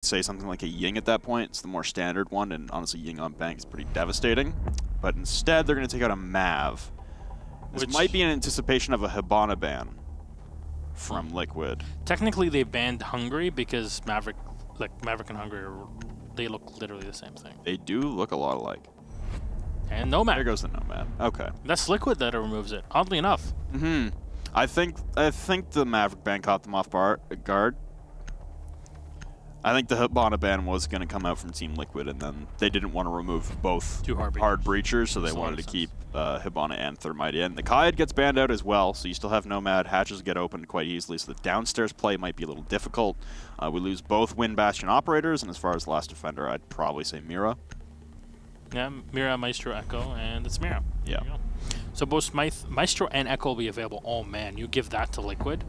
say something like a Ying at that point. It's the more standard one, and honestly, Ying on bank is pretty devastating. But instead, they're going to take out a Mav. This might be in anticipation of a Hibana ban from Liquid. Technically, they banned Hungry because Maverick and Hungry, they look literally the same thing. They do look a lot alike. And Nomad. There goes the Nomad. Okay. That's Liquid that removes it, oddly enough. Mm-hmm. I think the Maverick ban caught them off guard. I think the Hibana ban was going to come out from Team Liquid, and then they didn't want to remove both hard breachers, so they wanted to keep Hibana and Thermite in. The Kaid gets banned out as well, so you still have Nomad. Hatches get opened quite easily, so the downstairs play might be a little difficult. We lose both Wind Bastion operators, and as far as the last defender, I'd probably say Mira. Yeah, Mira, Maestro, Echo, and it's Mira. Yeah. So both Maestro and Echo will be available. Oh man, you give that to Liquid?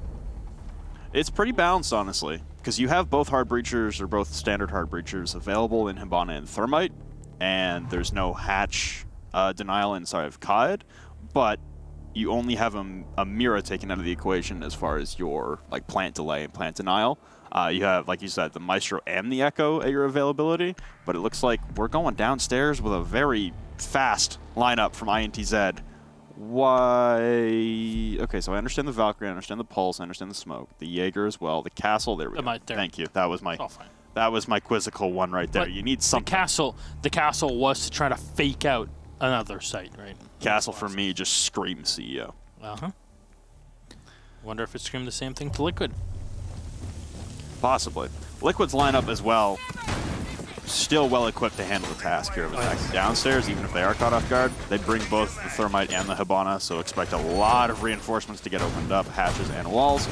It's pretty balanced, honestly, because you have both hard breachers, or both standard hard breachers, available in Hibana and Thermite, and there's no hatch denial inside of Kaid, but you only have a Mira taken out of the equation as far as your plant delay and plant denial. You have, like you said, the Maestro and the Echo at your availability, but it looks like we're going downstairs with a very fast lineup from INTZ. Why? Okay, so I understand the Valkyrie, I understand the Pulse, I understand the Smoke, the Jaeger as well, the Castle. There we go. Thank you. That was my quizzical one right there. But you need something. The castle was to try to fake out another site, right? Castle for me just screams CEO. Wonder if it screamed the same thing to Liquid. Possibly. Liquid's lineup as well, still well equipped to handle the task here of attacking downstairs, even if they are caught off guard. They bring both the Thermite and the Hibana, so expect a lot of reinforcements to get opened up, hatches and walls.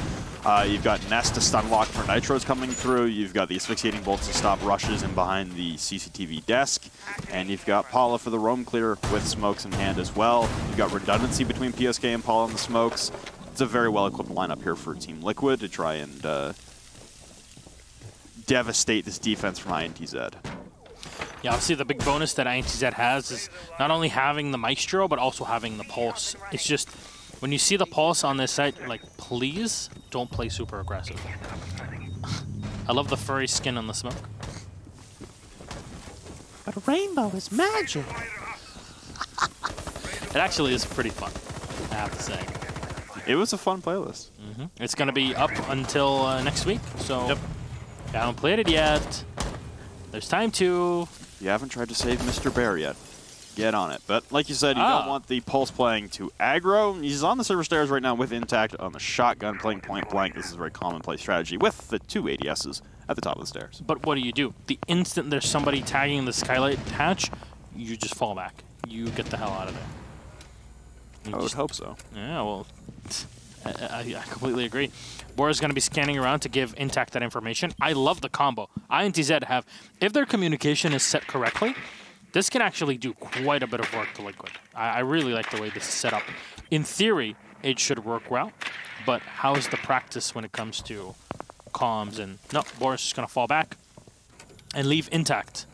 You've got Nest to stun lock for Nitros coming through. You've got the Asphyxiating Bolts to stop rushes in behind the CCTV desk. And you've got Paula for the roam clear with smokes in hand as well. You've got redundancy between PSK and Paula and the smokes. It's a very well-equipped lineup here for Team Liquid to try and devastate this defense from INTZ. Yeah, obviously the big bonus that INTZ has is not only having the Maestro, but also having the Pulse. It's just, when you see the Pulse on this site, please don't play super aggressive. I love the furry skin on the Smoke. But a rainbow is magic. It actually is pretty fun, I have to say. It was a fun playlist. It's going to be up until next week, so if you haven't played it yet, there's time to. You haven't tried to save Mr. Bear yet. Get on it. But like you said, you don't want the Pulse playing to aggro. He's on the server stairs right now with Intact on the shotgun playing point blank. This is a very commonplace strategy with the two ADSs at the top of the stairs. But what do? The instant there's somebody tagging the skylight hatch, you just fall back. You get the hell out of there. I would hope so. Yeah, well, I completely agree. Bora's going to be scanning around to give Intact that information. I love the combo. INTZ have, if their communication is set correctly, this can actually do quite a bit of work to Liquid. I really like the way this is set up. In theory, it should work well, but how is the practice when it comes to comms? And no, Bora's just going to fall back and leave Intact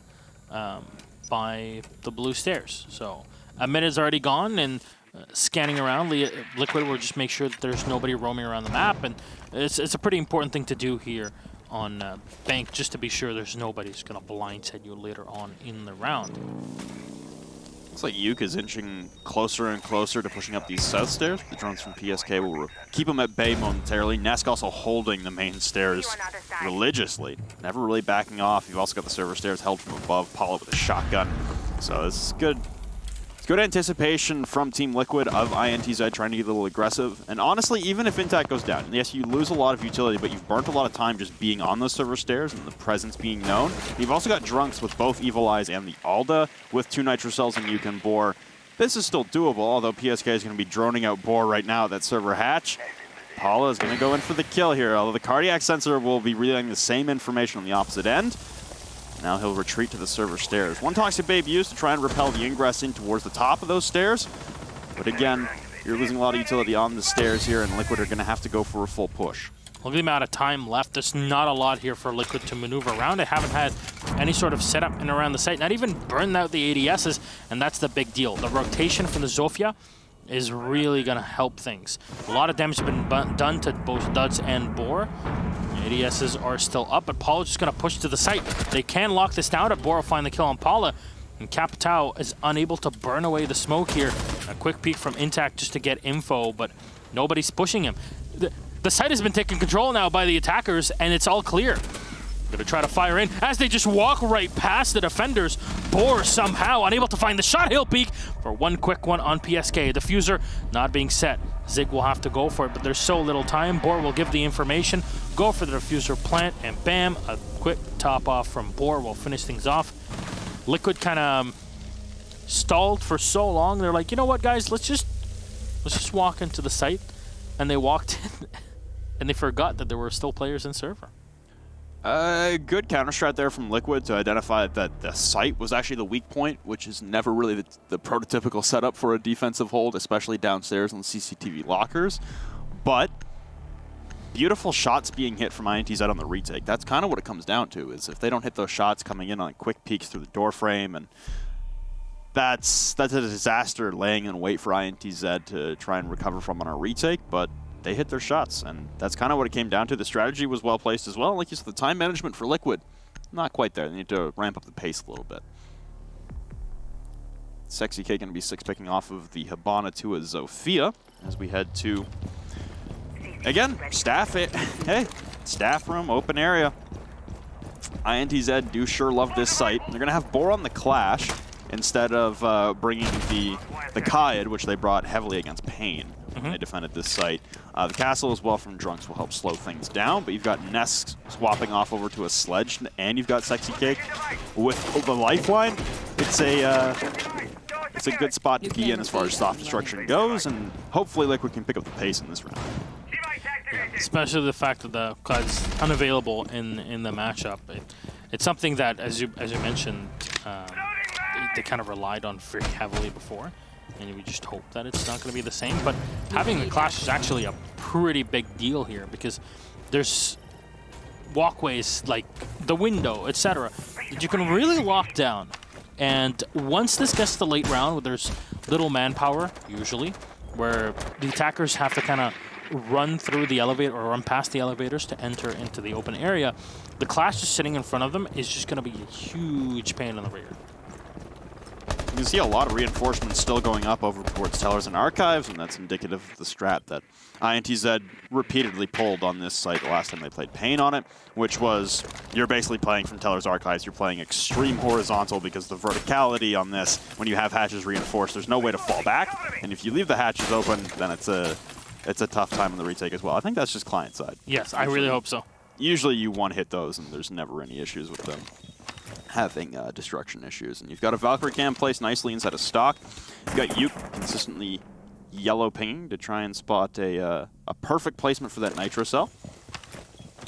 by the blue stairs. So a minute's already gone, and scanning around, Liquid will just make sure that there's nobody roaming around the map, and it's a pretty important thing to do here on Bank, just to be sure there's nobody who's going to blindside you later on in the round. Looks like Yuke is inching closer and closer to pushing up these south stairs. The drones from PSK will keep him at bay momentarily. Nesk also holding the main stairs religiously, never really backing off. You've also got the server stairs held from above, Paula with a shotgun. So this is good. Good anticipation from Team Liquid of INTZ trying to get a little aggressive. And honestly, even if Intact goes down, yes, you lose a lot of utility, but you've burnt a lot of time just being on those server stairs and the presence being known. You've also got Drunks with both Evil Eyes and the Alda with 2 Nitro Cells and Yukon Boar. This is still doable, although PSK is going to be droning out Boar right now at that server hatch. Paula is going to go in for the kill here, although the cardiac sensor will be relaying the same information on the opposite end. Now he'll retreat to the server stairs. One Toxic Babe used to try and repel the ingress in towards the top of those stairs. But again, you're losing a lot of utility on the stairs here, and Liquid are going to have to go for a full push. Look at the amount of time left. There's not a lot here for Liquid to maneuver around. They haven't had any sort of setup in around the site, not even burned out the ADSs, and that's the big deal. The rotation from the Zofia is really going to help things. A lot of damage has been done to both Duds and Boar. ADSs are still up, but Paula just going to push to the site. They can lock this down. Bor will find the kill on Paula. And Capitao is unable to burn away the smoke here. A quick peek from Intact just to get info, but nobody's pushing him. The site has been taken control now by the attackers, and it's all clear. Gonna try to fire in as they just walk right past the defenders. Bor somehow unable to find the shot. He'll peek for one quick one on PSK. Diffuser not being set. Zig will have to go for it, but there's so little time. Bor will give the information, go for the diffuser plant, and bam, a quick top off from Bor will finish things off. Liquid kind of stalled for so long. They're like, you know what, guys, let's just walk into the site. And they walked in, and they forgot that there were still players in server. Good counter strat there from Liquid to identify that the site was actually the weak point, which is never really the prototypical setup for a defensive hold, especially downstairs on CCTV lockers. But beautiful shots being hit from INTZ on the retake. That's kind of what it comes down to, is if they don't hit those shots coming in on quick peeks through the door frame, and that's a disaster laying in wait for INTZ to try and recover from on a retake, but they hit their shots, and that's kind of what it came down to. The strategy was well placed as well. Like you said, the time management for Liquid, not quite there. They need to ramp up the pace a little bit. Sexy K going to be 6-picking off of the Hibana to a Zofia as we head to, again, staff. Hey, staff room, open area. INTZ do sure love this site. They're going to have Bor on the Clash instead of bringing the Kaid, which they brought heavily against Pain. They defended this site. The castle as well from Drunks will help slow things down, but you've got Ness swapping off over to a Sledge, and you've got Sexy Cake with the Lifeline. It's a good spot to be in as far as soft destruction goes, and hopefully Liquid can pick up the pace in this round. Especially the fact that the Cloud's unavailable in the matchup. It's something that, as you mentioned, they kind of relied on very heavily before. And we just hope that it's not going to be the same. But having the Clash is actually a pretty big deal here, because there's walkways like the window, etc., that you can really lock down. And once this gets to the late round, where there's little manpower, usually, where the attackers have to kind of run through the elevator or run past the elevators to enter into the open area, the Clash just sitting in front of them is just going to be a huge pain in the rear. You can see a lot of reinforcements still going up over towards Tellers and Archives, and that's indicative of the strat that INTZ repeatedly pulled on this site the last time they played Pain on it, which was, you're basically playing from Tellers Archives, you're playing extreme horizontal, because the verticality on this, when you have hatches reinforced, there's no way to fall back, and if you leave the hatches open, then it's a tough time in the retake as well. I think that's just client side. Yes, I really hope so. Usually you one-hit those, and there's never any issues with them having destruction issues. And you've got a Valkyrie cam placed nicely inside of stock. You've got Uke consistently yellow pinging to try and spot a perfect placement for that Nitro Cell.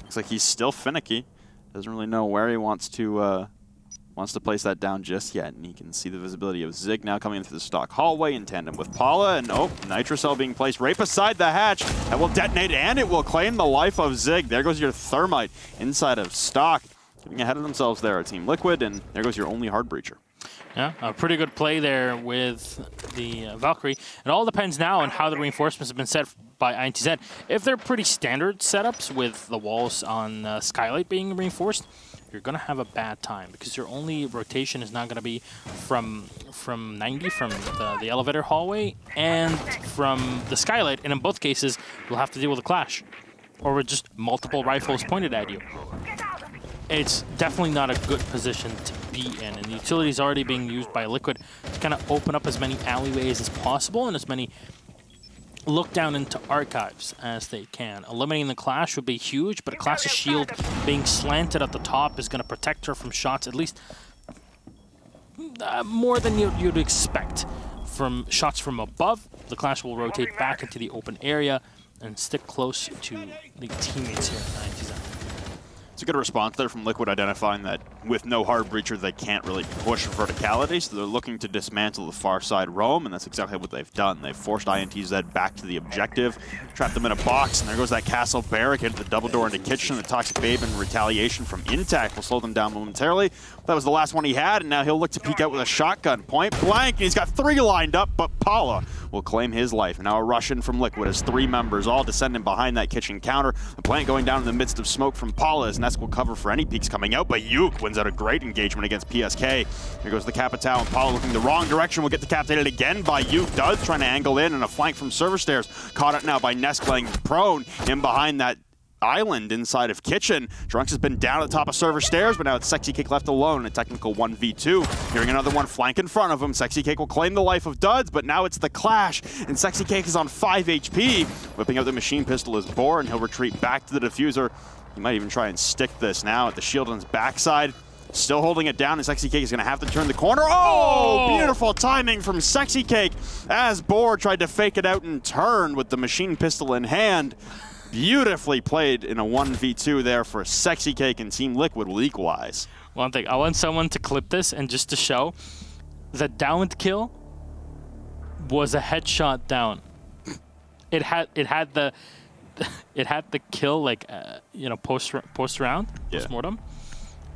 Looks like he's still finicky. Doesn't really know where he wants to place that down just yet. And you can see the visibility of Zig now coming into the stock hallway in tandem with Paula. And oh, Nitro Cell being placed right beside the hatch. That will detonate, and it will claim the life of Zig. There goes your Thermite inside of stock. Getting ahead of themselves there, Team Liquid, and there goes your only hard breacher. Yeah, a pretty good play there with the Valkyrie. It all depends now on how the reinforcements have been set by INTZ. If they're pretty standard setups with the walls on Skylight being reinforced, you're going to have a bad time, because your only rotation is not going to be from 90, from the elevator hallway, and from the Skylight, and in both cases, you'll have to deal with a Clash, or with just multiple rifles pointed at you. It's definitely not a good position to be in, and the utility is already being used by Liquid to kind of open up as many alleyways as possible and as many look down into archives as they can. Eliminating the Clash would be huge, but a Clash's shield being slanted at the top is going to protect her from shots, at least more than you'd expect from shots from above. The Clash will rotate back into the open area and stick close to the teammates here at INTZ. It's a good response there from Liquid, identifying that with no hard breacher, they can't really push verticality, so they're looking to dismantle the far side roam, and that's exactly what they've done. They've forced INTZ back to the objective, trapped them in a box, and there goes that castle barricade, the double door into kitchen. The Toxic Babe in retaliation from Intact will slow them down momentarily. That was the last one he had, and now he'll look to peek out with a shotgun point blank, and he's got 3 lined up, but Paula will claim his life. Now a rush in from Liquid as 3 members all descending behind that kitchen counter. The plant going down in the midst of smoke from Paula as Nesk will cover for any peeks coming out, but Yuke wins out a great engagement against PSK. Here goes the Capitao, and Paula looking the wrong direction, will get decapitated again by Yuke. Does trying to angle in, and a flank from server stairs. Caught it now by Nesk playing prone in behind that island inside of kitchen. Drunks has been down at the top of server stairs, but now it's Sexy Cake left alone in a technical 1v2. Hearing another one flank in front of him, Sexy Cake will claim the life of Duds, but now it's the clash, and Sexy Cake is on 5 HP. Whipping out the machine pistol is Boar, and he'll retreat back to the diffuser. He might even try and stick this now at the shield on his backside. Still holding it down, and Sexy Cake is going to have to turn the corner. Oh, beautiful timing from Sexy Cake as Boar tried to fake it out and turn with the machine pistol in hand. Beautifully played in a 1v2 there for Sexy Cake, and Team Liquid will equalize. One thing, I want someone to clip this and just to show the downed kill was a headshot down. It had the kill like you know, post round, post mortem,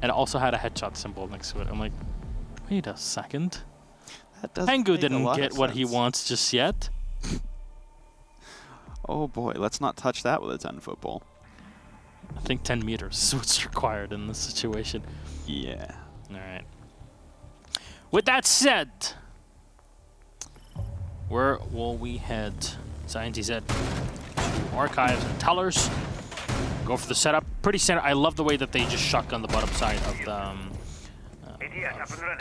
and it also had a headshot symbol next to it. I'm like, wait a second, Pengu didn't get what he wants just yet. Oh boy, let's not touch that with a 10-foot ball. I think 10 meters is what's required in this situation. Yeah. All right. With that said, where will we head? INTZ to archives and tellers. Go for the setup. Pretty standard. I love the way that they just shotgun the bottom side of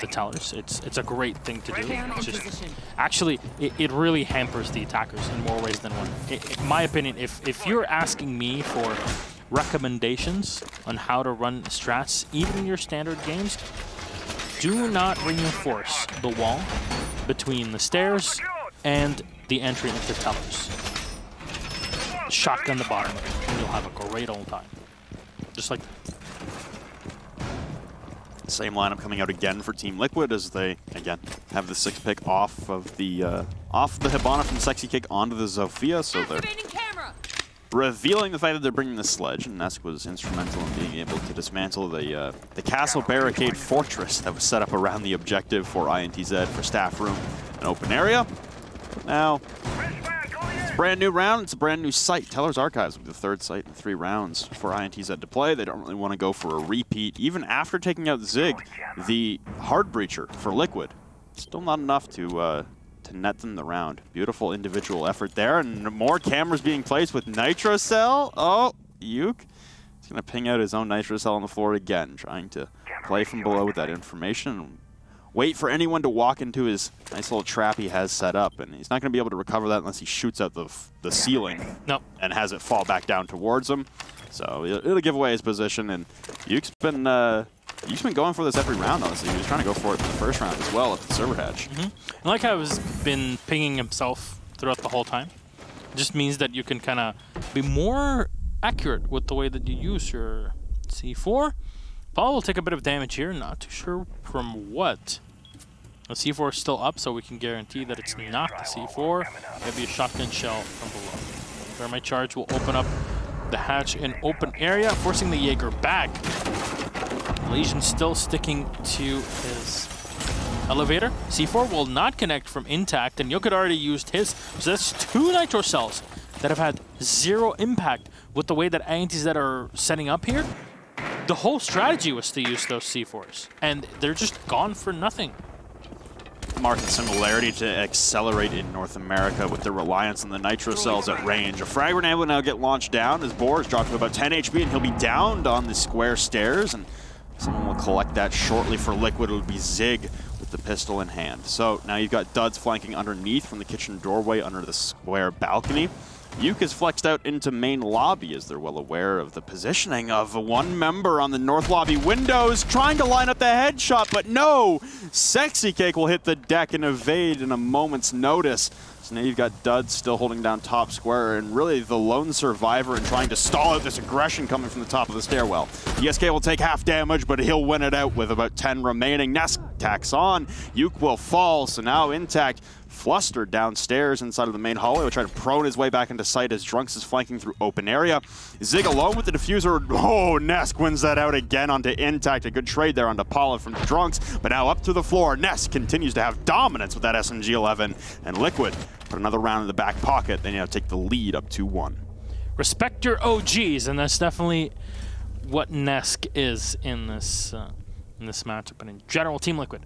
the tellers. It's a great thing to do. It's just, actually, it really hampers the attackers in more ways than one. In my opinion, if you're asking me for recommendations on how to run strats, even in your standard games, do not reinforce the wall between the stairs and the entry into tellers. Shotgun the bottom of it, and you'll have a great old time. Just like that. Same lineup coming out again for Team Liquid as they, again, have the 6 pick off of the Hibana from Sexy Cake onto the Zofia, so they're revealing the fact that they're bringing the sledge, and Nesk was instrumental in being able to dismantle the castle barricade fortress that was set up around the objective for INTZ for staff room and open area. Now, it's a brand new round, it's a brand new site. Teller's Archives will be the 3rd site in 3 rounds for INTZ to play. They don't really want to go for a repeat. Even after taking out Zig, the hard breacher for Liquid, still not enough to net them the round. Beautiful individual effort there, and more cameras being placed with Nitrocell. Oh, Yuke is going to ping out his own Nitrocell on the floor again, trying to play from below with that information. Wait for anyone to walk into his nice little trap he has set up, and he's not going to be able to recover that unless he shoots out the ceiling and has it fall back down towards him. So it'll give away his position, and Yuke's been going for this every round, honestly. He was trying to go for it in the first round as well at the server hatch. I like how he's been pinging himself throughout the whole time. It just means that you can kind of be more accurate with the way that you use your C4. Paul will take a bit of damage here, not too sure from what. The C4 is still up, so we can guarantee that it's not the C4. Maybe a shotgun shell from below. Thermite charge will open up the hatch in open area, forcing the Jaeger back. Legion still sticking to his elevator. C4 will not connect from intact, and Yoke had already used his. So that's 2 Nitro cells that have had 0 impact with the way that INTZ are setting up here. The whole strategy was to use those C4s, and they're just gone for nothing. Marked similarity to Accelerate in North America with the reliance on the Nitro cells at range. A frag grenade will now get launched down as Boar is dropped to about 10 HP, and he'll be downed on the square stairs, and someone will collect that shortly for Liquid. It'll be Zig with the pistol in hand. So now you've got Duds flanking underneath from the kitchen doorway under the square balcony. Yuke is flexed out into main lobby as they're well aware of the positioning of one member on the north lobby windows, trying to line up the headshot, but no! Sexy Cake will hit the deck and evade in a moment's notice. So now you've got Duds still holding down top square, and really the lone survivor and trying to stall out this aggression coming from the top of the stairwell. ESK will take half damage, but he'll win it out with about 10 remaining. Nesk tacks on. Yuke will fall, so now intact. Flustered downstairs inside of the main hallway. Will try to prone his way back into sight as Drunks is flanking through open area. Zig alone with the diffuser. Oh, Nesk wins that out again onto Intact. A good trade there onto Paula from Drunks, but now up to the floor. Nesk continues to have dominance with that SMG-11, and Liquid put another round in the back pocket, then you have to take the lead up 2-1. Respect your OGs, and that's definitely what Nesk is in this matchup. And in general, Team Liquid,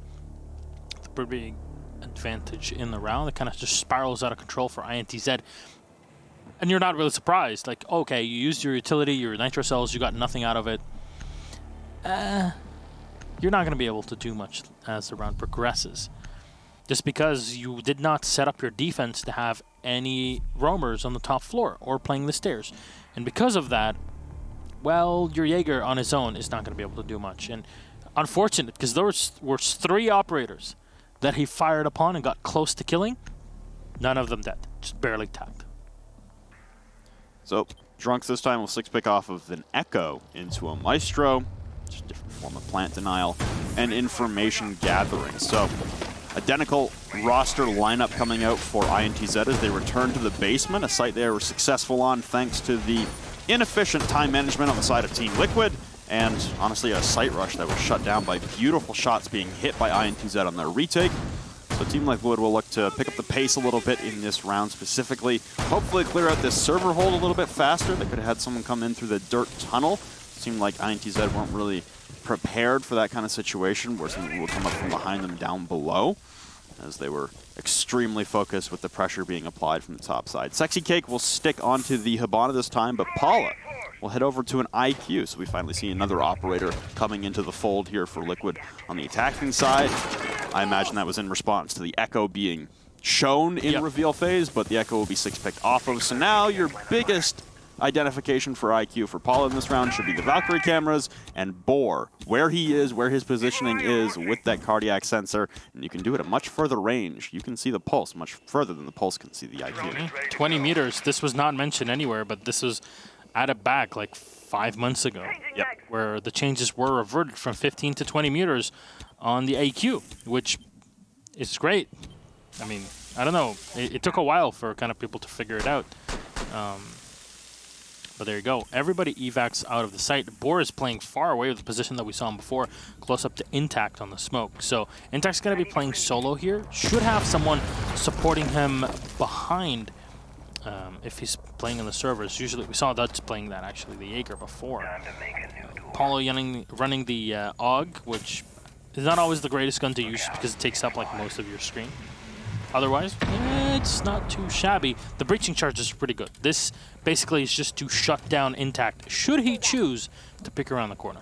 the pretty big advantage in the round. It kind of just spirals out of control for INTZ. And you're not really surprised. Like, okay, you used your utility, your nitro cells, you got nothing out of it. You're not going to be able to do much as the round progresses. Just because you did not set up your defense to have any roamers on the top floor or playing the stairs. And because of that, well, your Jaeger on his own is not going to be able to do much. And unfortunate, because there were 3 operators that he fired upon and got close to killing. None of them dead, just barely tagged. So, Drunks this time will 6-pick off of an Echo into a Maestro, just a different form of plant denial, and information gathering. So, identical roster lineup coming out for INTZ as they return to the basement, a site they were successful on thanks to the inefficient time management on the side of Team Liquid, and honestly a site rush that was shut down by beautiful shots being hit by INTZ on their retake. So Team Liquid will look to pick up the pace a little bit in this round specifically. Hopefully clear out this server hold a little bit faster. They could have had someone come in through the dirt tunnel. Seemed like INTZ weren't really prepared for that kind of situation where someone will come up from behind them down below, as they were extremely focused with the pressure being applied from the top side. Sexy Cake will stick onto the Hibana this time, but Paula will head over to an IQ. So we finally see another operator coming into the fold here for Liquid on the attacking side. I imagine that was in response to the Echo being shown in reveal phase, but the Echo will be 6-picked off of. So now your biggest identification for IQ for Paula in this round should be the Valkyrie cameras and Boar, where he is, where his positioning is with that cardiac sensor, and you can do it at much further range. You can see the pulse much further than the pulse can see the IQ. 20 meters, this was not mentioned anywhere, but this was added back like 5 months ago, where the changes were reverted from 15 to 20 meters on the AQ, which is great. I mean, I don't know, it took a while for kind of people to figure it out. But there you go. Everybody evacs out of the site. Boar is playing far away with the position that we saw him before, close up to Intact on the smoke. So Intact's going to be playing solo here. Should have someone supporting him behind if he's playing in the servers. Usually, we saw Duds playing that, actually, the Jaeger before. Paulo running the AUG, which is not always the greatest gun to use because it takes up like most of your screen. Otherwise, it's not too shabby. The breaching charge is pretty good. This basically is just to shut down Intact, should he choose to pick around the corner.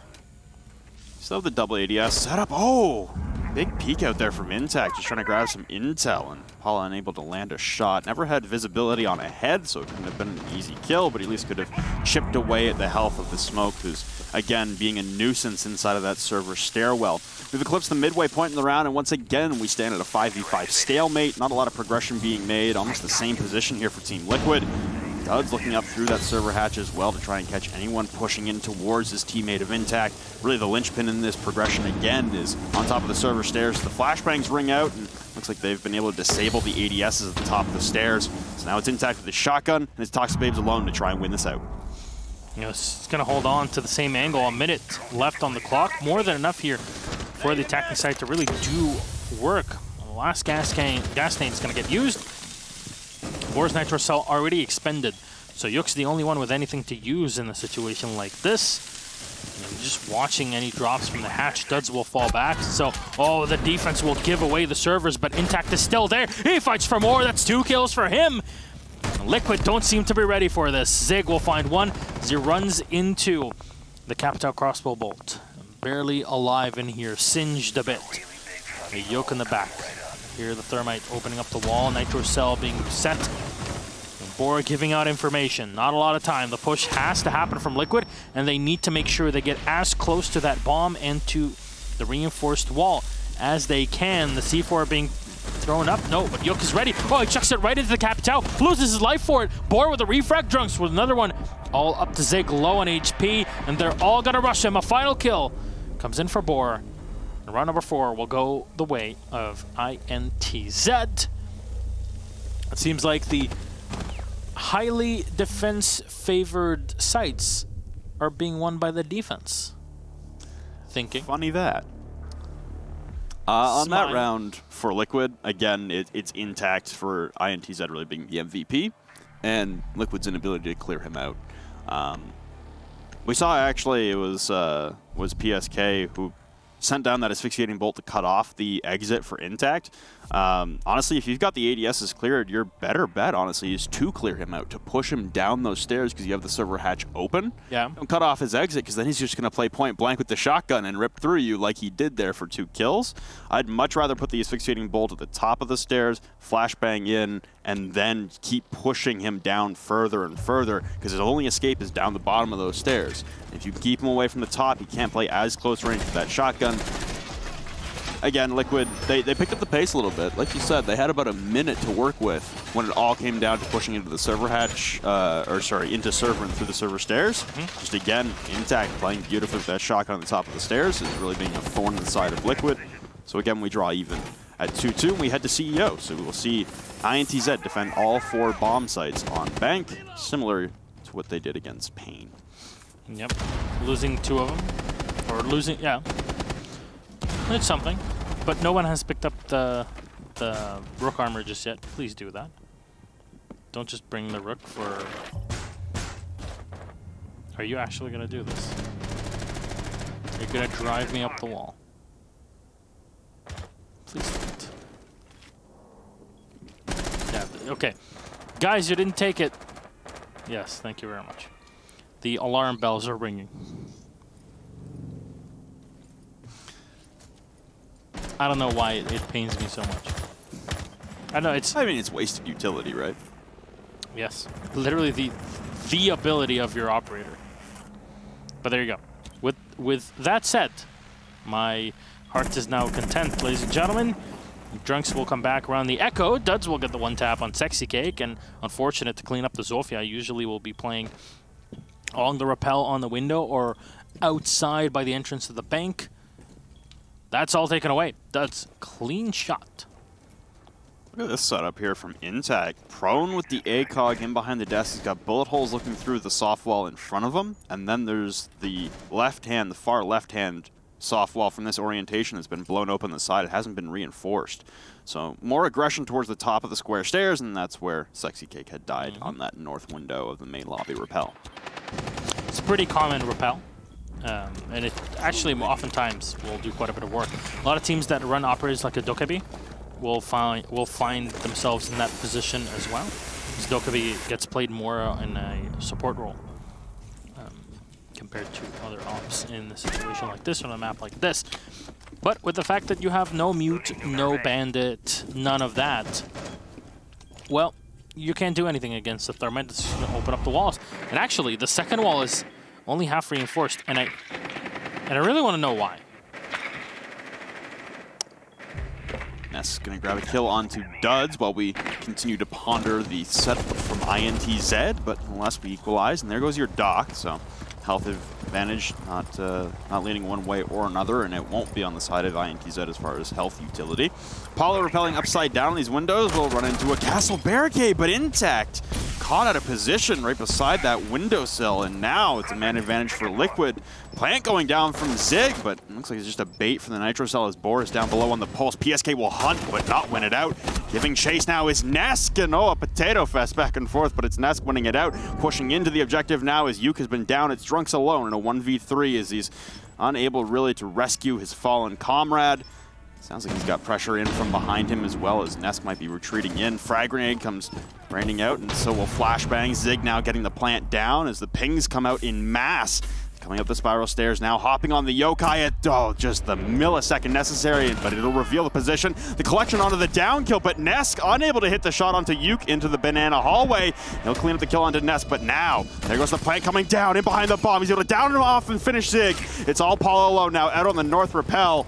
Still the double ADS setup. Oh, big peek out there from Intact, just trying to grab some intel, and Paula unable to land a shot. Never had visibility on a head, so it couldn't have been an easy kill, but at least could have chipped away at the health of the smoke, who's, again, being a nuisance inside of that server stairwell. We've eclipsed the midway point in the round, and once again, we stand at a 5v5 stalemate. Not a lot of progression being made. Almost the same position here for Team Liquid. Duds looking up through that server hatch as well to try and catch anyone pushing in towards his teammate of Intact. Really, the linchpin in this progression, again, is on top of the server stairs. The flashbangs ring out, and looks like they've been able to disable the ADSs at the top of the stairs. So now it's Intact with his shotgun, and it's Toxic Babes alone to try and win this out. You know, it's going to hold on to the same angle. A minute left on the clock. More than enough here for the attacking side to really do work. The last gas tank is going to get used. Boar's Nitro Cell already expended. So Yook's the only one with anything to use in a situation like this. And just watching any drops from the hatch, Duds will fall back. So, oh, the defense will give away the servers, but Intact is still there. He fights for more. That's 2 kills for him. Liquid don't seem to be ready for this. Zig will find one as he runs into the Capital crossbow bolt. Barely alive in here, singed a bit. A Yoke in the back. Here the Thermite opening up the wall, Nitro Cell being set. And Boar giving out information. Not a lot of time. The push has to happen from Liquid, and they need to make sure they get as close to that bomb and to the reinforced wall as they can. The C4 being thrown up. No, but Yook is ready. Oh, he chucks it right into the Capital. Loses his life for it. Boar with a refrag. Drunks with another one. All up to Zig, low on HP, and they're all going to rush him. A final kill comes in for Boar. And round number 4 will go the way of INTZ. It seems like the highly defense-favored sites are being won by the defense. Thinking. Funny that. On that round for Liquid, again, it's intact for INTZ really being the MVP, and Liquid's inability to clear him out. We saw actually it was PSK who sent down that asphyxiating bolt to cut off the exit for intact. Honestly, if you've got the ADSs cleared, your better bet, honestly, is to clear him out, to push him down those stairs because you have the server hatch open. Yeah. Don't cut off his exit because then he's just going to play point blank with the shotgun and rip through you like he did there for 2 kills. I'd much rather put the asphyxiating bolt at the top of the stairs, flashbang in, and then keep pushing him down further and further because his only escape is down the bottom of those stairs. If you keep him away from the top, he can't play as close range with that shotgun. Again, Liquid, they picked up the pace a little bit. Like you said, they had about a minute to work with when it all came down to pushing into the server hatch, into server and through the server stairs. Just again, intact, playing beautifully with that shotgun on the top of the stairs is really being a thorn in the side of Liquid. So again, we draw even at 2-2, and we head to CEO. So we will see INTZ defend all 4 bomb sites on Bank, similar to what they did against Pain. Yep, losing 2 of them, or losing, yeah. It's something, but no one has picked up the Rook armor just yet. Please do that. Don't just bring the Rook for... Are you actually going to do this? You're going to drive me up the wall. Please don't. Yeah, okay. Guys, you didn't take it. Yes, thank you very much. The alarm bells are ringing. I don't know why it pains me so much. I know it's... I mean, it's wasted utility, right? Yes. Literally the ability of your operator. But there you go. With that said, my heart is now content, ladies and gentlemen. Drunks will come back around the Echo. Duds will get the 1-tap on Sexy Cake. And unfortunate to clean up the Zofia, I usually will be playing on the rappel on the window or outside by the entrance to the bank. That's all taken away. That's clean shot. Look at this setup here from Intact. Prone with the ACOG in behind the desk. He's got bullet holes looking through the soft wall in front of him. And then there's the left hand, the far left hand soft wall from this orientation that's been blown open the side. It hasn't been reinforced. So more aggression towards the top of the square stairs, and that's where Sexy Cake had died on that north window of the main lobby rappel. It's a pretty common rappel. And it actually oftentimes will do quite a bit of work. A lot of teams that run operators like a Dokkaebi will find themselves in that position as well. Because Dokkaebi gets played more in a support role compared to other ops in a situation like this, on a map like this. But with the fact that you have no mute, no bandit, none of that, well, you can't do anything against the Thermite. It's just going to open up the walls. And actually, the second wall is only half reinforced, and I really want to know why. Ness is going to grab a kill onto Duds while we continue to ponder the setup from INTZ, but unless we equalize, and there goes your Doc, so health advantage, not leaning one way or another, and it won't be on the side of INTZ as far as health utility. Paulo repelling upside down on these windows will run into a castle barricade, but Intact caught out of position right beside that windowsill, and now it's a man advantage for Liquid. Plant going down from Zig, but it looks like it's just a bait for the Nitro Cell as Boris down below on the pulse. PSK will hunt, but not win it out. Giving chase now is Nesk, and a potato fest back and forth, but it's Nesk winning it out. Pushing into the objective now as Yuke has been down. It's Drunks alone in a 1v3 as he's unable really to rescue his fallen comrade. Sounds like he's got pressure in from behind him as well as Nesk might be retreating in. Frag grenade comes raining out, and so will flashbang. Zig now getting the plant down as the pings come out in mass. Coming up the spiral stairs now, hopping on the yokai at, just the millisecond necessary, but it'll reveal the position. The collection onto the down kill, but Nesk unable to hit the shot onto Yuke into the banana hallway. He'll clean up the kill onto Nesk, but now, there goes the plant coming down in behind the bomb. He's able to down him off and finish Zig. It's all Paulo alone now out on the north rappel.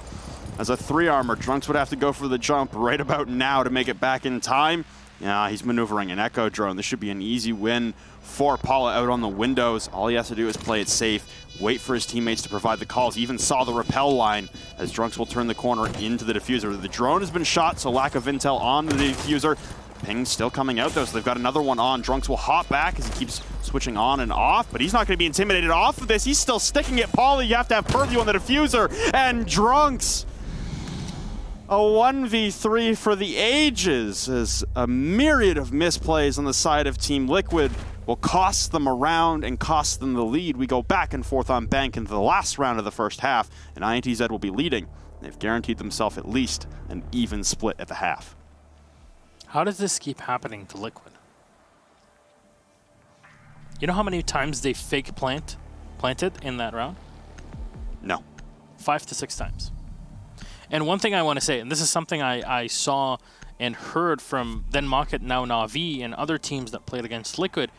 As a 3-armor, Drunks would have to go for the jump right about now to make it back in time. Yeah, he's maneuvering an Echo drone. This should be an easy win for Paula out on the windows. All he has to do is play it safe, wait for his teammates to provide the calls. He even saw the rappel line as Drunks will turn the corner into the diffuser. The drone has been shot, so lack of intel on the diffuser. Ping's still coming out though, so they've got another one on. Drunks will hop back as he keeps switching on and off, but he's not going to be intimidated off of this. He's still sticking it. Paula, you have to have purview on the diffuser, and Drunks A 1v3 for the ages as a myriad of misplays on the side of Team Liquid will cost them a round and cost them the lead. We go back and forth on bank into the last round of the first half, and INTZ will be leading. They've guaranteed themselves at least an even split at the half. How does this keep happening to Liquid? You know how many times they fake planted in that round? No. 5 to 6 times. And one thing I want to say, and this is something I saw and heard from then Market, now Na'Vi, and other teams that played against Liquid,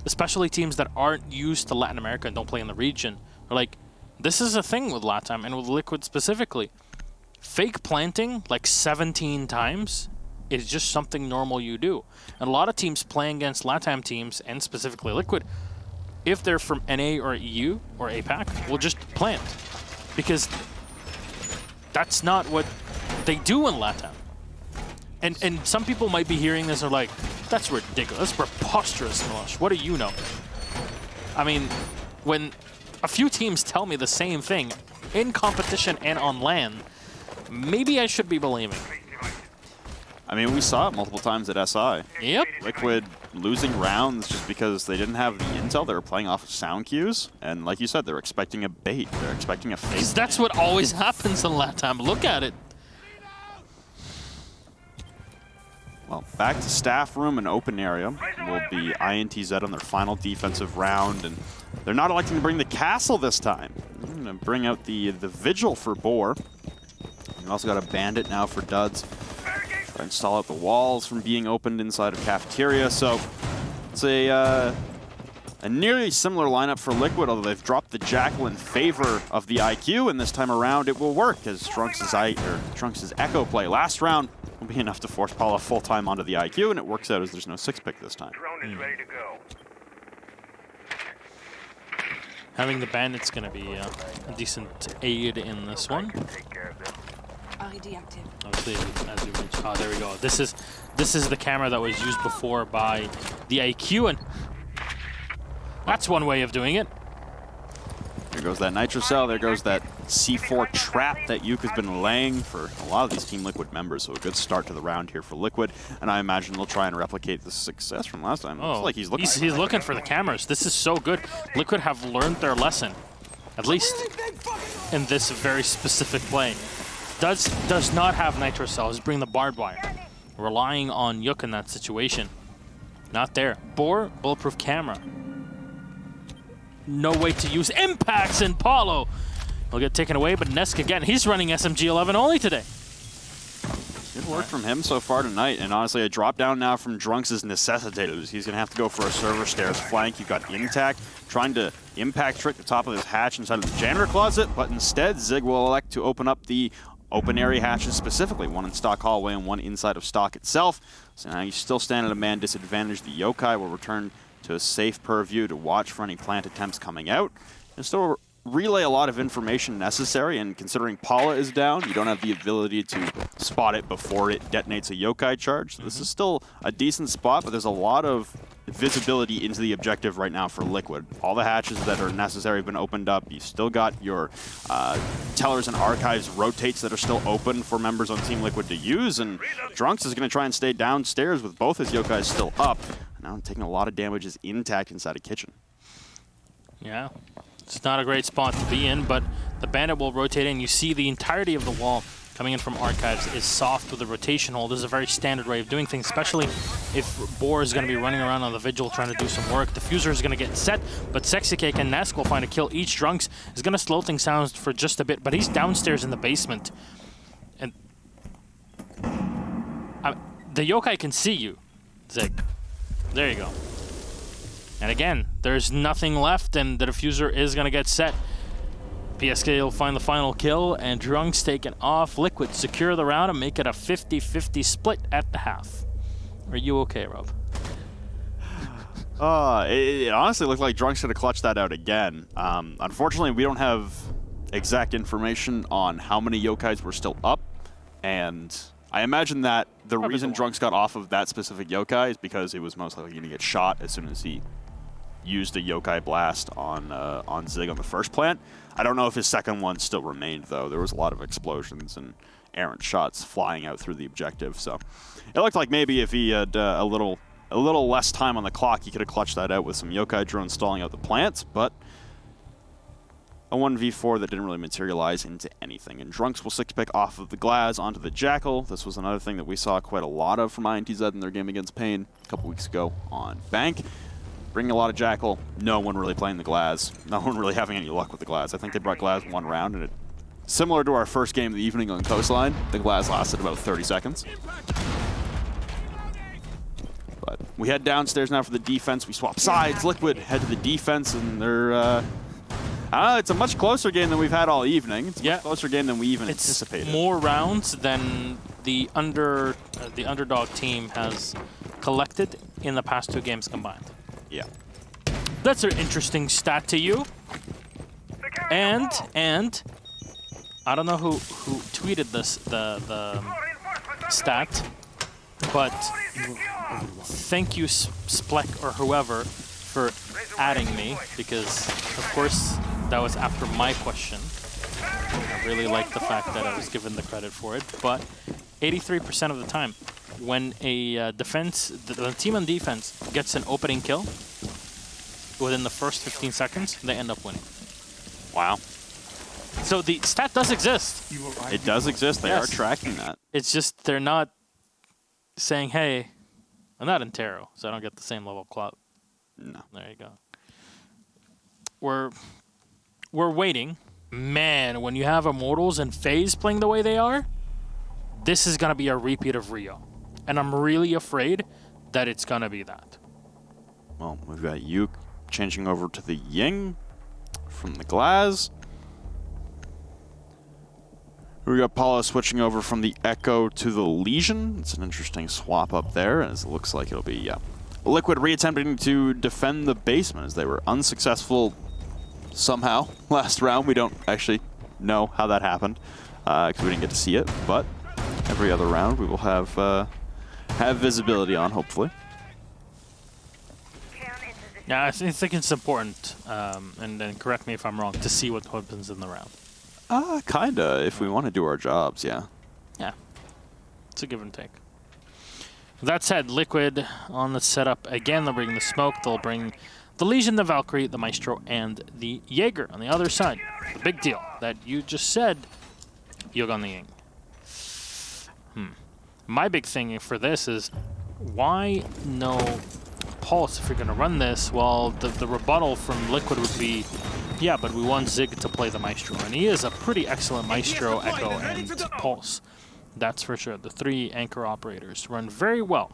especially teams that aren't used to Latin America and don't play in the region, are like, this is a thing with LATAM and with Liquid specifically. Fake planting like 17 times is just something normal you do. And a lot of teams playing against LATAM teams, and specifically Liquid, if they're from NA or EU or APAC, will just plant. Because that's not what they do in LATAM. And some people might be hearing this and are like, that's ridiculous, that's preposterous, Milosh. What do you know? I mean, when a few teams tell me the same thing in competition and on LAN, maybe I should be believing. I mean, we saw it multiple times at SI. Yep. Liquid losing rounds just because they didn't have the intel. They were playing off of sound cues. And like you said, they're expecting a bait. They're expecting a fake. Because that's what always happens in LATAM. Look at it. Well, back to staff room and open area will be INTZ on their final defensive round. And they're not electing to bring the castle this time. They're going to bring out the Vigil for Boar. We also got a Bandit now for Duds. Try and stall out the walls from being opened inside of Cafeteria. So it's a nearly similar lineup for Liquid, although they've dropped the Jackal in favor of the IQ, and this time around it will work as Trunks' Echo play last round will be enough to force Paula full-time onto the IQ, and it works out as there's no 6-pick this time. Drone is ready to go. Having the Bandit's going to be a decent aid in this one. Take care of them. ID active. Obviously, as you mentioned, oh, there we go. This is the camera that was used before by the IQ, and that's one way of doing it. There goes that Nitro Cell. There goes that C4 trap that Yuke has been laying for a lot of these Team Liquid members. So a good start to the round here for Liquid, and I imagine they'll try and replicate the success from last time. Oh, Looks like he's looking for the cameras. This is so good. Liquid have learned their lesson, at least in this very specific play. Does not have Nitro Cells, bring the barbed wire. Relying on Yuk in that situation. Not there. Boar, bulletproof camera. No way to use impacts, and Paulo will get taken away, but Nesk again, he's running SMG-11 only today. Good work from him so far tonight, and honestly, a drop down now from Drunks is necessitated. He's going to have to go for a server stairs flank. You've got Intact trying to impact trick the top of his hatch inside of the janitor closet, but instead, Zig will elect to open up the open area hatches specifically, one in stock hallway and one inside of stock itself. So now you still stand at a man disadvantage. The Yokai will return to a safe purview to watch for any plant attempts coming out. And still relay a lot of information necessary, and considering Paula is down, you don't have the ability to spot it before it detonates a Yokai charge. So this is still a decent spot, but there's a lot of visibility into the objective right now for Liquid. All the hatches that are necessary have been opened up. You've still got your tellers and archives rotates that are still open for members on Team Liquid to use, and Drunks is going to try and stay downstairs with both his Yokais still up. Now taking a lot of damage is Intact inside a kitchen. Yeah, it's not a great spot to be in, but the Bandit will rotate in. You see the entirety of the wall coming in from archives is soft with a rotation hole. This is a very standard way of doing things, especially if Boar is going to be running around on the Vigil trying to do some work. Diffuser is going to get set, but Sexy Cake and Nesk will find a kill. Each Drunks is going to slow things down for just a bit, but he's downstairs in the basement. And the Yokai can see you, Zig. There you go. And again, there's nothing left, and the Diffuser is going to get set. PSK will find the final kill, and Drunks taken off. Liquid secure the round and make it a 50-50 split at the half. Are you okay, Rob? It honestly looked like Drunks should have clutched that out again. Unfortunately, we don't have exact information on how many Yokais were still up, and I imagine that the reason Drunks got off of that specific Yokai is because it was most likely going to get shot as soon as he used a Yokai Blast on Zig on the first plant. I don't know if his second one still remained, though. There was a lot of explosions and errant shots flying out through the objective, so it looked like maybe if he had a little less time on the clock, he could have clutched that out with some Yokai drones stalling out the plants, but a 1v4 that didn't really materialize into anything. And Drunks will 6-pick off of the Glaz onto the Jackal. This was another thing that we saw quite a lot of from INTZ in their game against Pain a couple weeks ago on Bank. Bringing a lot of Jackal, no one really playing the Glaz, no one really having any luck with the Glaz. I think they brought Glaz one round, and similar to our first game of the evening on Coastline, the Glaz lasted about 30 seconds. But we head downstairs now for the defense. We swap sides. Liquid head to the defense, and they're... it's a much closer game than we've had all evening. It's a much closer game than we even anticipated. It's more rounds than the underdog team has collected in the past 2 games combined. Yeah. That's an interesting stat to you. And I don't know who tweeted this the stat, but thank you Spleck or whoever for adding me, because of course that was after my question. I really like the fact that I was given the credit for it, but 83% of the time when a the team on defense gets an opening kill within the first 15 seconds, they end up winning. Wow. So the stat does exist. It does exist. They are tracking that. It's just they're not saying, hey, I'm not in Taro, so I don't get the same level of clout. No. There you go. We're waiting. Man, when you have Immortals and FaZe playing the way they are, this is going to be a repeat of Rio. And I'm really afraid that it's going to be that. Well, we've got Yuke changing over to the Ying from the Glaz. We got Paula switching over from the Echo to the Legion. It's an interesting swap up there, as it looks like it'll be Liquid reattempting to defend the basement, as they were unsuccessful somehow last round. We don't actually know how that happened, because we didn't get to see it, but every other round we will have visibility on, hopefully. Yeah, I think it's important, and then correct me if I'm wrong, to see what happens in the round. Kinda, if we want to do our jobs, yeah. Yeah, it's a give and take. That said, Liquid on the setup again. They'll bring the smoke, they'll bring the Legion, the Valkyrie, the Maestro, and the Jaeger on the other side. The big deal that you just said, Yug on the Ying. My big thing for this is, why no Pulse if you're going to run this? Well, the rebuttal from Liquid would be, yeah, but we want Zig to play the Maestro. And he is a pretty excellent Maestro, Echo, and Pulse. That's for sure. The 3 anchor operators run very well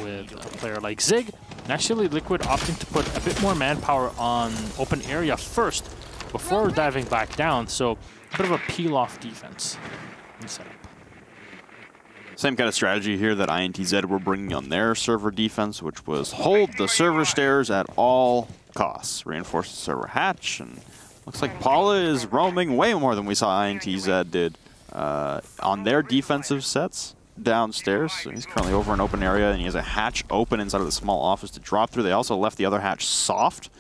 with a player like Zig. And actually, Liquid opting to put a bit more manpower on open area first before diving back down. So a bit of a peel-off defense in setup. Same kind of strategy here that INTZ were bringing on their server defense, which was hold the server stairs at all costs. Reinforce the server hatch, and looks like Paula is roaming way more than we saw INTZ did on their defensive sets downstairs. So he's currently over an open area, and he has a hatch open inside of the small office to drop through. They also left the other hatch soft.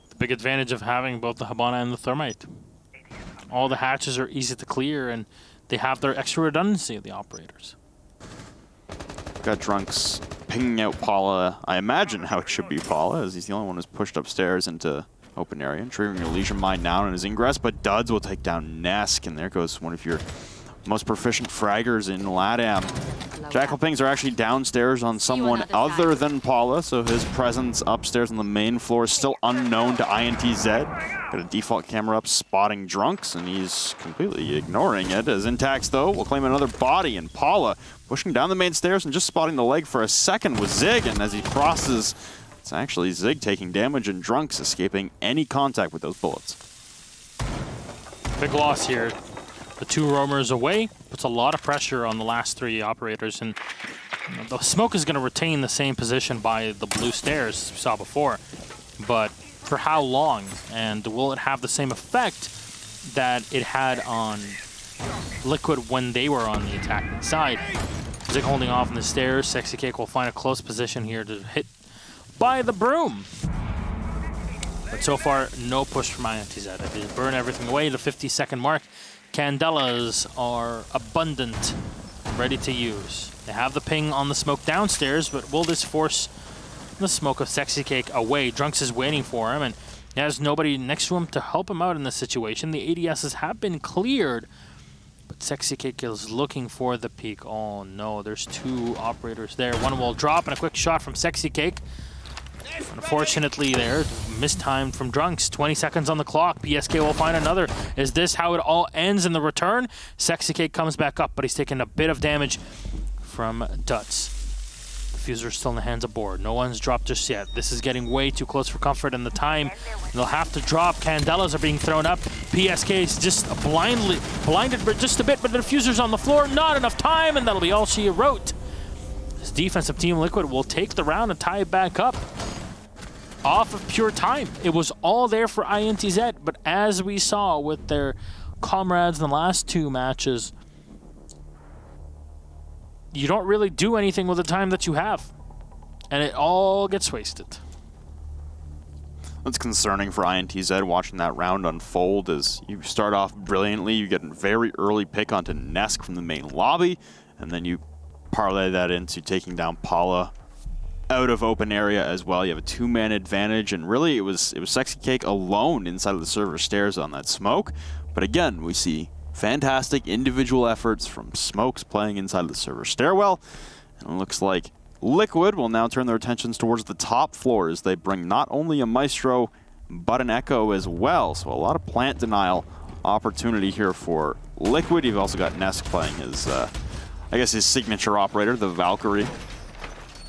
The big advantage of having both the Habana and the Thermite. All the hatches are easy to clear, and they have their extra redundancy of the operators. Got Drunks pinging out Paula. I imagine how it should be Paula, as he's the only one who's pushed upstairs into open area. And triggering your Legion Mine now in his ingress, but Duds will take down Nesk, and there goes one of your most proficient fraggers in LATAM. Jackal pings are actually downstairs on someone other than Paula, so his presence upstairs on the main floor is still unknown to INTZ. Got a default camera up spotting Drunks, and he's completely ignoring it. As Intax, though, will claim another body, and Paula pushing down the main stairs and just spotting the leg for a second with Zig, and as he crosses, it's actually Zig taking damage and Drunks escaping any contact with those bullets. Big loss here. The 2 roamers away puts a lot of pressure on the last 3 operators, and the smoke is going to retain the same position by the blue stairs we saw before. But for how long? And will it have the same effect that it had on Liquid when they were on the attacking side? Zig holding off on the stairs. Sexy Cake will find a close position here to hit by the broom. But so far, no push from INTZ. They just burn everything away. The 50-second mark. Candelas are abundant, ready to use. They have the ping on the smoke downstairs, but will this force the smoke of Sexy Cake away? Drunks is waiting for him, and he has nobody next to him to help him out in this situation. The ADSs have been cleared, but Sexy Cake is looking for the peak. Oh no, there's two operators there. One will drop, and a quick shot from Sexy Cake. Unfortunately there, mistimed from Drunks. 20 seconds on the clock. PSK will find another. Is this how it all ends in the return? Sexy Cake comes back up, but he's taking a bit of damage from Duts. The Fuser's still in the hands of Board. No one's dropped just yet. This is getting way too close for comfort, and the time they'll have to drop. Candelas are being thrown up. PSK is just blinded just a bit, but the Fuser's on the floor. Not enough time, and that'll be all she wrote. This defensive team, Liquid, will take the round and tie it back up off of pure time. It was all there for INTZ, but as we saw with their comrades in the last two matches, you don't really do anything with the time that you have, and it all gets wasted. That's concerning for INTZ watching that round unfold as you start off brilliantly. You get a very early pick onto Nesk from the main lobby, and then you parlay that into taking down Paula out of open area as well. You have a two-man advantage, and really it was Sexy Cake alone inside of the server stairs on that smoke. But again, we see fantastic individual efforts from Smokes playing inside of the server stairwell, and it looks like Liquid will now turn their attentions towards the top floor as they bring not only a Maestro but an Echo as well. So a lot of plant denial opportunity here for Liquid. You've also got Nesk playing his, I guess his signature operator, the Valkyrie.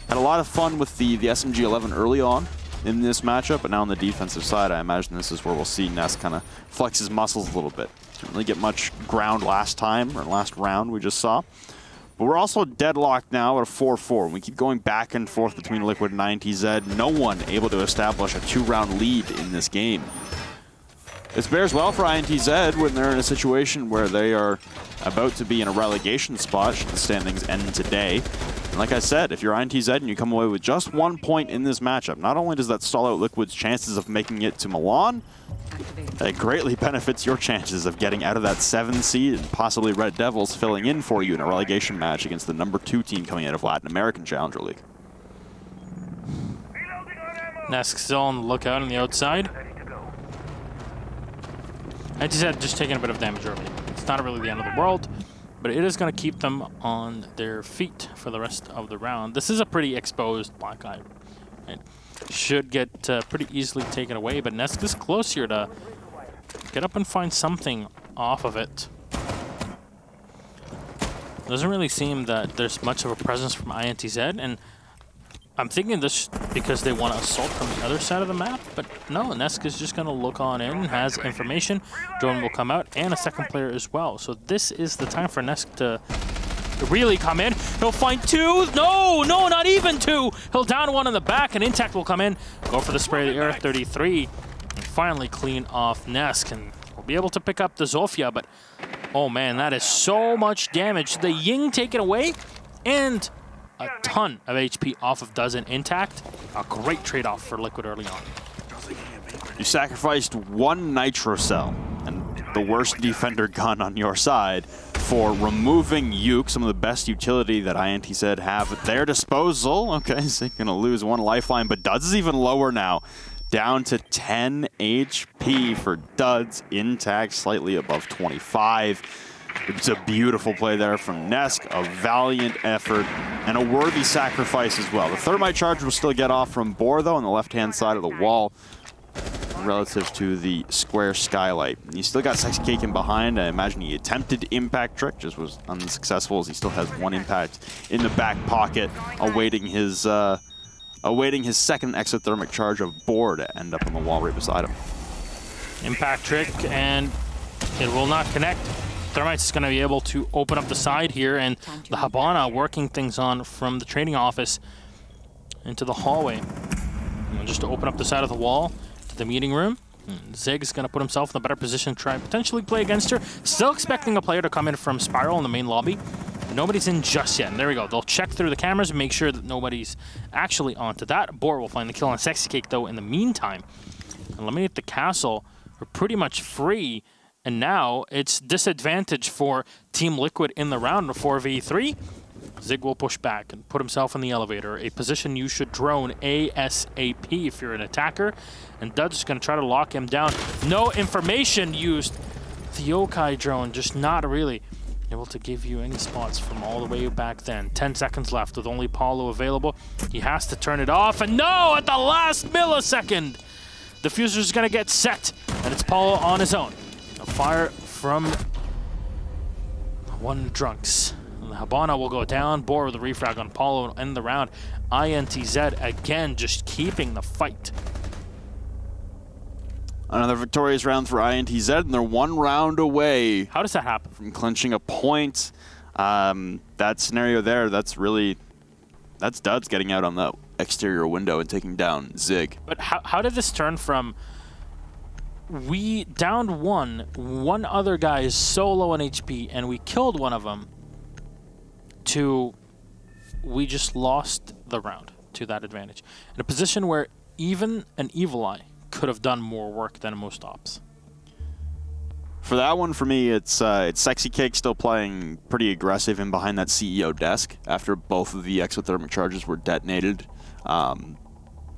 Had a lot of fun with the SMG-11 early on in this matchup, but now on the defensive side, I imagine this is where we'll see Ness kind of flex his muscles a little bit. Didn't really get much ground last time, or last round we just saw. But we're also deadlocked now at a 4-4. We keep going back and forth between Liquid and INTZ. No one able to establish a two-round lead in this game. This bears well for INTZ when they're in a situation where they are about to be in a relegation spot should the standings end today. And like I said, if you're INTZ and you come away with just 1 point in this matchup, not only does that stall out Liquid's chances of making it to Milan, it greatly benefits your chances of getting out of that 7 seed and possibly Red Devils filling in for you in a relegation match against the #2 team coming out of Latin American Challenger League. Nesk still on the lookout on the outside. INTZ just taking a bit of damage early. It's not really the end of the world, but it is going to keep them on their feet for the rest of the round. This is a pretty exposed Black Eye. Right? Should get pretty easily taken away, but Nesk is close here to get up and find something off of it. Doesn't really seem that there's much of a presence from INTZ, and I'm thinking this because they want to assault from the other side of the map, but no, Nesk is just going to look on in, has information, drone will come out, and a second player as well. So this is the time for Nesk to really come in. He'll find two. No, not even two. He'll down one in the back, and Intact will come in, go for the spray of the Air 33, and finally clean off Nesk, and we'll be able to pick up the Zofia, but oh man, that is so much damage. The Ying taken away, and a ton of HP off of Dozen Intact. A great trade-off for Liquid early on. You sacrificed one Nitro Cell and the worst defender gun on your side for removing Yuke, some of the best utility that INTZ have at their disposal. Okay, so you're gonna lose one lifeline, but Duds is even lower now. Down to 10 HP for Duds. Intact slightly above 25. It's a beautiful play there from Nesk, a valiant effort, and a worthy sacrifice as well. The Thermite charge will still get off from Boar, though, on the left-hand side of the wall relative to the square skylight. And you still got Sexy Cake in behind. I imagine he attempted impact trick, just was unsuccessful as he still has one impact in the back pocket, awaiting his second exothermic charge of Boar to end up on the wall right beside him. Impact trick, and it will not connect. Thermite's is going to be able to open up the side here, and the Habana working things on from the training office into the hallway. And just to open up the side of the wall to the meeting room. Zig is going to put himself in a better position to try and potentially play against her. Still expecting a player to come in from Spiral in the main lobby. Nobody's in just yet. And there we go. They'll check through the cameras and make sure that nobody's actually onto that. Boar will find the kill on Sexy Cake, though, in the meantime. Eliminate the castle. We're pretty much free. And now it's disadvantage for Team Liquid in the round of 4v3. Zig will push back and put himself in the elevator, a position you should drone ASAP if you're an attacker. And Dud's is going to try to lock him down. No information used. The Yokai drone just not really able to give you any spots from all the way back then. 10 seconds left with only Paulo available. He has to turn it off, and no, at the last millisecond, the Fuser's going to get set, and it's Paulo on his own. A fire from one Drunks. The Habana will go down. Boar with the refrag on Paulo will end the round. INTZ again just keeping the fight. Another victorious round for INTZ, and they're 1 round away. How does that happen? From clinching a point. That scenario there, that's Duds getting out on the exterior window and taking down Zig. But how did this turn from we downed one other guy is so low on HP, and we killed one of them, to we just lost the round to that advantage. In a position where even an Evil Eye could have done more work than most ops. For that one, for me, it's Sexy Cake still playing pretty aggressive in behind that CEO desk after both of the exothermic charges were detonated.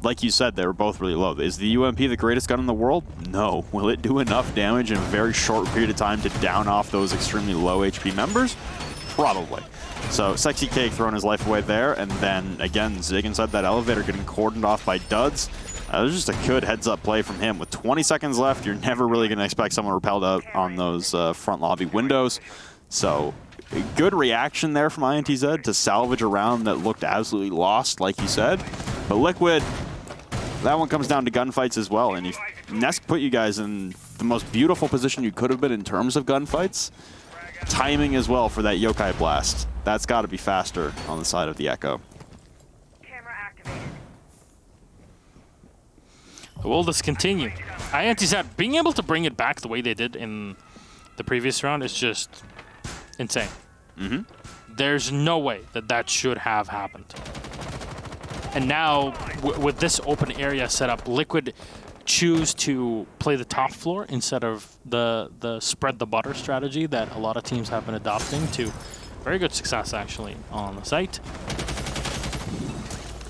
Like you said, they were both really low. Is the UMP the greatest gun in the world? No. Will it do enough damage in a very short period of time to down off those extremely low HP members? Probably. So Sexy Cake throwing his life away there, and then again, Zig inside that elevator getting cordoned off by Duds. It was just a good heads-up play from him. With 20 seconds left, you're never really going to expect someone repelled out on those front lobby windows. So, a good reaction there from INTZ to salvage a round that looked absolutely lost, like you said. But Liquid, that one comes down to gunfights as well. And Nesk put you guys in the most beautiful position you could have been in terms of gunfights. Timing as well for that Yokai blast. That's got to be faster on the side of the Echo. Will this continue? INTZ being able to bring it back the way they did in the previous round is just insane. There's no way that should have happened. And now, with this open area set up, Liquid choose to play the top floor instead of the spread the butter strategy that a lot of teams have been adopting to very good success, actually, on the site.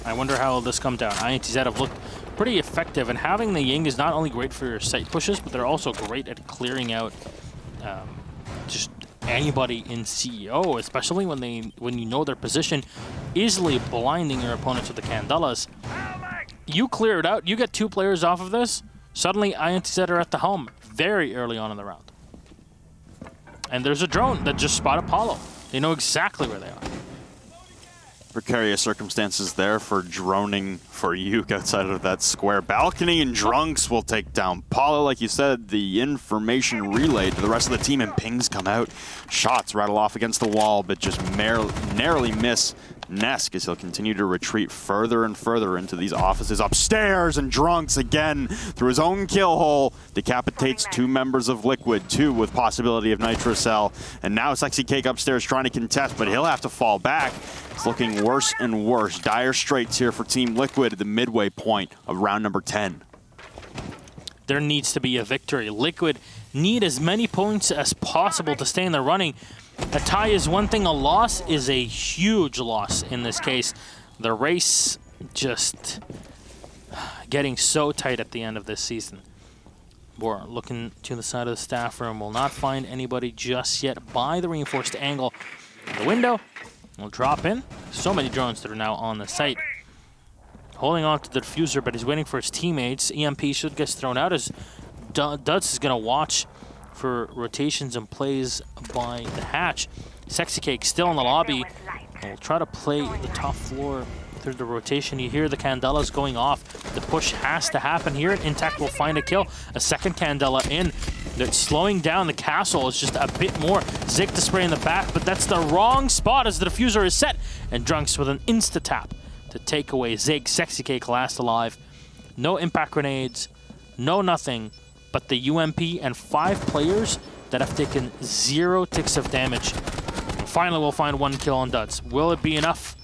I wonder how this comes down. INTZ have looked pretty effective, and having the Ying is not only great for your site pushes, but they're also great at clearing out just anybody in CEO, especially when you know their position, easily blinding your opponents with the Candelas. You clear it out, you get 2 players off of this, suddenly INTZ are at the helm very early on in the round. And there's a drone that just spotted Apollo. They know exactly where they are. Precarious circumstances there for droning for Yuke outside of that square balcony, and Drunks will take down Paulo. Like you said, the information relayed to the rest of the team, and pings come out. Shots rattle off against the wall, but just narrowly miss Nesk as he'll continue to retreat further and further into these offices upstairs, and Drunks again through his own kill hole decapitates 2 members of Liquid, 2 with possibility of Nitrocell, and now Sexy Cake upstairs trying to contest, but he'll have to fall back. It's looking worse and worse. Dire straits here for Team Liquid at the midway point of round number 10. There needs to be a victory. Liquid need as many points as possible to stay in the running. A tie is one thing, a loss is a huge loss in this case. The race just getting so tight at the end of this season. Boar looking to the side of the staff room, will not find anybody just yet by the reinforced angle. The window will drop in. So many drones that are now on the site. Holding on to the diffuser, but he's waiting for his teammates. EMP should get thrown out as Duds is going to watch for rotations and plays by the hatch. Sexy Cake still in the lobby. We'll try to play the top floor through the rotation. You hear the Candelas going off. The push has to happen here. INTZ will find a kill. A second Candela in. That's slowing down the castle is just a bit more. Zig to spray in the back, but that's the wrong spot as the diffuser is set. And Drunks with an insta-tap to take away Zig. Sexy Cake last alive. No impact grenades. No nothing. But the UMP and 5 players that have taken 0 ticks of damage Finally, we'll find 1 kill on Duds. Will it be enough?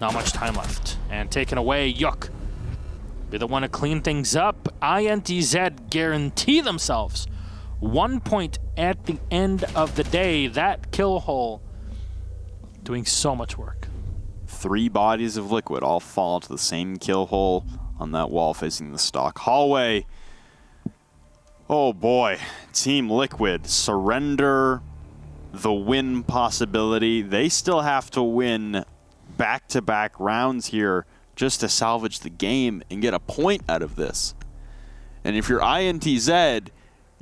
Not much time left. And taken away, Yuk. Be the one to clean things up. INTZ guarantee themselves 1 point at the end of the day. That kill hole doing so much work. 3 bodies of Liquid all fall to the same kill hole on that wall facing the stock hallway. Oh boy, Team Liquid surrender the win possibility. They still have to win back-to-back rounds here just to salvage the game and get a point out of this. And if you're INTZ,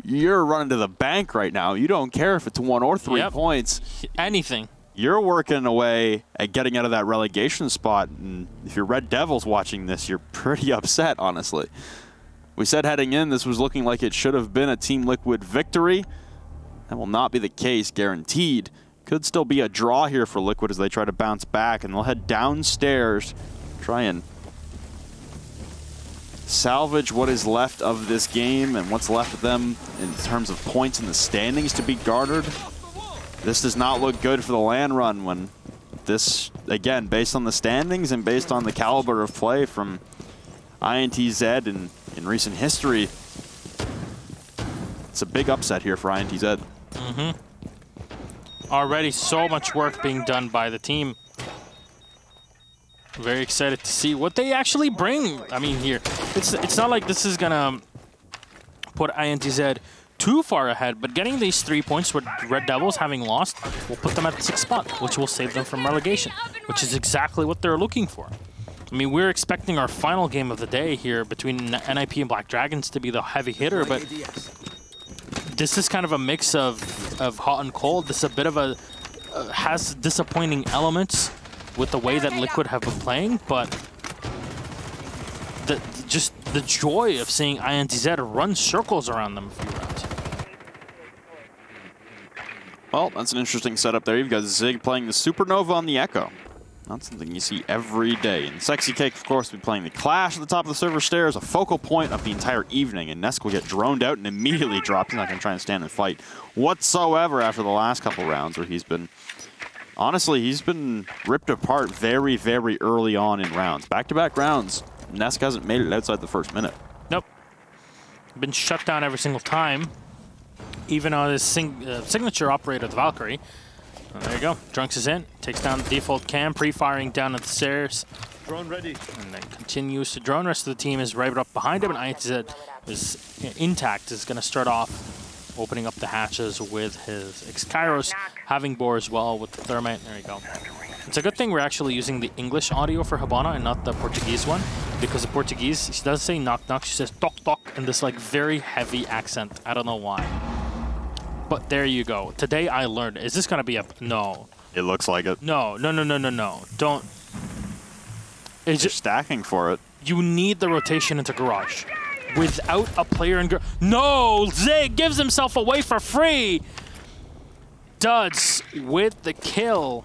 you're running to the bank right now. You don't care if it's 1 or 3 points. Anything. You're working away at getting out of that relegation spot. And if you're Red Devils watching this, you're pretty upset, honestly. We said heading in, this was looking like it should have been a Team Liquid victory. That will not be the case, guaranteed. Could still be a draw here for Liquid as they try to bounce back, and they'll head downstairs, try and salvage what is left of this game and what's left of them in terms of points in the standings to be garnered. This does not look good for the LAN run when this, again, based on the standings and based on the caliber of play from INTZ in recent history, it's a big upset here for INTZ. Already so much work being done by the team. Very excited to see what they actually bring. I mean, here, it's not like this is gonna put INTZ too far ahead, but getting these 3 points with Red Devils having lost will put them at the 6th spot, which will save them from relegation, which is exactly what they're looking for. I mean, we're expecting our final game of the day here between NIP and Black Dragons to be the heavy hitter, but this is kind of a mix of hot and cold. This is a bit of a, has disappointing elements with the way that Liquid have been playing, but just the joy of seeing INTZ run circles around them a few rounds. Well, that's an interesting setup there. You've got Zig playing the Supernova on the Echo. Not something you see every day. And Sexy Cake, of course, will be playing the Clash at the top of the server stairs, a focal point of the entire evening. And Nesk will get droned out and immediately dropped. He's not going to try and stand and fight whatsoever after the last couple rounds where he's been, honestly, he's been ripped apart very, very early on in rounds. Back-to-back rounds, Nesk hasn't made it outside the first minute. Nope. Been shut down every single time. Even on his signature operator, the Valkyrie. There you go. Drunks is in. Takes down the default cam, pre-firing down at the stairs. Drone ready. And then continues to drone. Rest of the team is right up behind him. And INTZ is intact. Is going to start off opening up the hatches with his X-Kairos, having Boar as well with the Thermite. There you go. It's a good thing we're actually using the English audio for Habana and not the Portuguese one, because the Portuguese, she doesn't say knock knock, she says tok tok in this like very heavy accent. I don't know why. But there you go. Today I learned. Is this going to be a... No. It looks like it. No. Don't. It's just stacking for it. You need the rotation into Garage. Without a player in Garage... No! Zig gives himself away for free! Duds with the kill.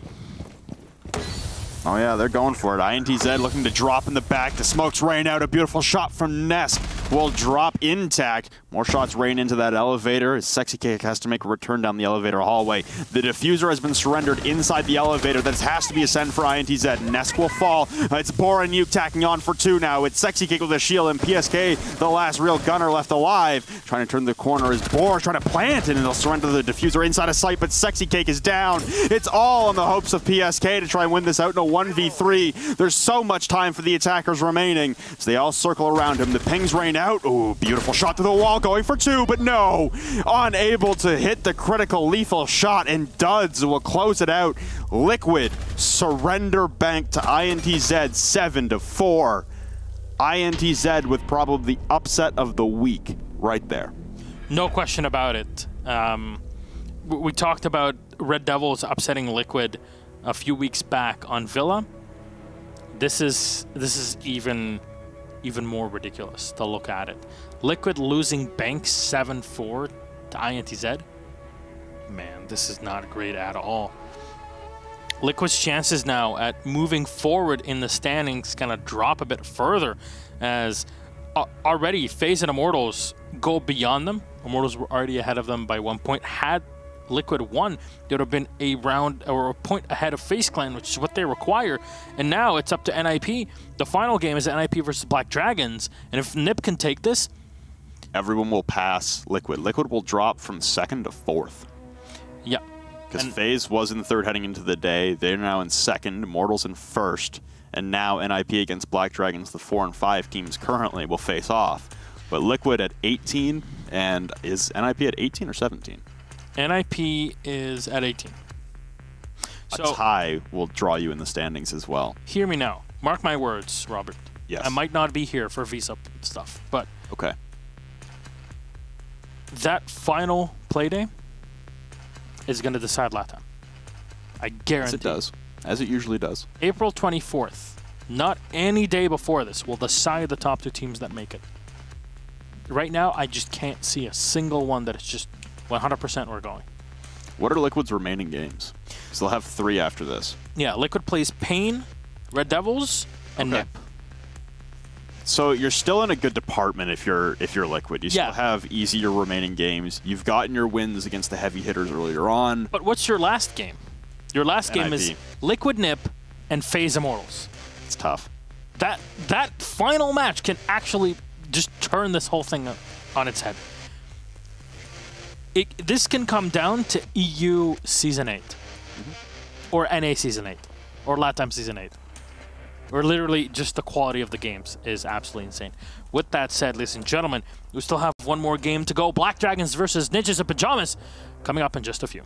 Oh yeah, they're going for it. INTZ looking to drop in the back. The smokes rain out. A beautiful shot from Nesk will drop intact. More shots rain into that elevator as Sexy Cake has to make a return down the elevator hallway. The diffuser has been surrendered inside the elevator. That has to be a send for INTZ. Nesk will fall. It's Bor and Nuke tacking on for 2 now. It's Sexy Cake with a shield and PSK, the last real gunner left alive. Trying to turn the corner is Bor trying to plant it, and they'll surrender the diffuser inside of sight, but Sexy Cake is down. It's all in the hopes of PSK to try and win this out in a 1v3. There's so much time for the attackers remaining, so they all circle around him. The pings rain out. Ooh, beautiful shot to the wall, going for 2, but no! Unable to hit the critical lethal shot, and Duds will close it out. Liquid surrender bank to INTZ 7-4. INTZ with probably the upset of the week right there. No question about it. We talked about Red Devils upsetting Liquid a few weeks back on Villa. This is even more ridiculous to look at it. Liquid losing bank 7-4 to INTZ. Man, this is not great at all. Liquid's chances now at moving forward in the standings gonna drop a bit further, as already FaZe and Immortals go beyond them. Immortals were already ahead of them by 1 point. Had Liquid won, they would have been a round or a point ahead of FaZe Clan, which is what they require. And now it's up to NIP. The final game is NIP versus Black Dragons. And if NIP can take this, everyone will pass Liquid. Liquid will drop from 2nd to 4th. Yeah. Because FaZe was in 3rd heading into the day. They're now in 2nd, Immortals in 1st. And now NIP against Black Dragons, the 4 and 5 teams currently will face off. But Liquid at 18, and is NIP at 18 or 17? NIP is at 18. So a tie will draw you in the standings as well. Hear me now. Mark my words, Robert. Yes. I might not be here for visa stuff, but okay. That final play day is going to decide LATAM. I guarantee. As it does. As it usually does. April 24th, not any day before this, will decide the top 2 teams that make it. Right now, I just can't see a single one that is just 100% we're going. What are Liquid's remaining games? So they'll have 3 after this. Yeah, Liquid plays Pain, Red Devils, and NIP. So you're still in a good department if you're Liquid. You still have easier remaining games. You've gotten your wins against the heavy hitters earlier on. But what's your last game? Your last game is Liquid NIP and FaZe Immortals. It's tough. That final match can actually just turn this whole thing on its head. This can come down to EU Season 8. Or NA Season 8. Or LATAM Season 8. Or literally just the quality of the games is absolutely insane. With that said, ladies and gentlemen, we still have one more game to go. Black Dragons versus Ninjas in Pajamas coming up in just a few.